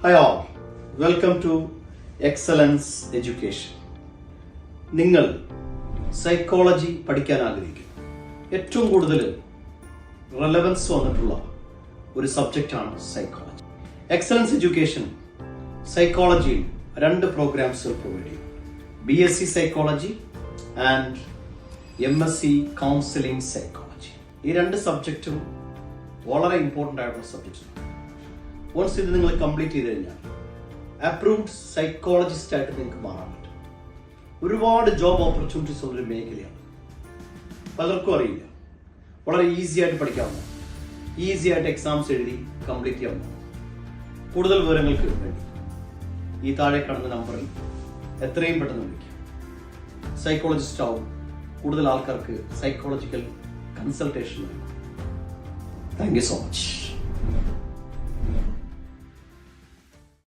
Hi all, welcome to Excellence Education. നിങ്ങൾ psychology പഠിക്കാൻ ആഗ്രഹിക്കുന്നു. ഏറ്റവും കൂടുതൽ റെലവൻസ് വന്നിട്ടുള്ള ഒരു സബ്ജക്റ്റാണ് സൈക്കോളജി. എക്സലൻസ് എഡ്യൂക്കേഷൻ സൈക്കോളജിയിൽ 2 പ്രോഗ്രാംസ് പ്രൊവൈഡ് ചെയ്യും. BSc psychology and MSc counselling psychology. ഈ 2 സബ്ജക്റ്റും വളരെ ഇമ്പോർട്ടൻ്റ് ആയിട്ടുള്ള സബ്ജക്ട്സാണ്. വൺസ് ഇത് നിങ്ങൾ കംപ്ലീറ്റ് ചെയ്ത് കഴിഞ്ഞാൽ അപ്രൂവ്ഡ് സൈക്കോളജിസ്റ്റ് ആയിട്ട് നിങ്ങൾക്ക് മാറാൻ പറ്റും. ഒരുപാട് ജോബ് ഓപ്പർച്യൂണിറ്റീസ് ഉള്ളൊരു മേഖലയാണ്. പലർക്കും അറിയില്ല. വളരെ ഈസി ആയിട്ട് പഠിക്കാവുന്ന, ഈസി ആയിട്ട് എക്സാംസ് എഴുതി കംപ്ലീറ്റ് ചെയ്യാവുന്ന. കൂടുതൽ വിവരങ്ങൾക്ക് വേണ്ടി ഈ താഴെ കാണുന്ന നമ്പറിൽ എത്രയും പെട്ടെന്ന് വിളിക്കാം. സൈക്കോളജിസ്റ്റ് ആവും. കൂടുതൽ ആൾക്കാർക്ക് സൈക്കോളജിക്കൽ കൺസൾട്ടേഷൻ നൽകും. Thank you so much.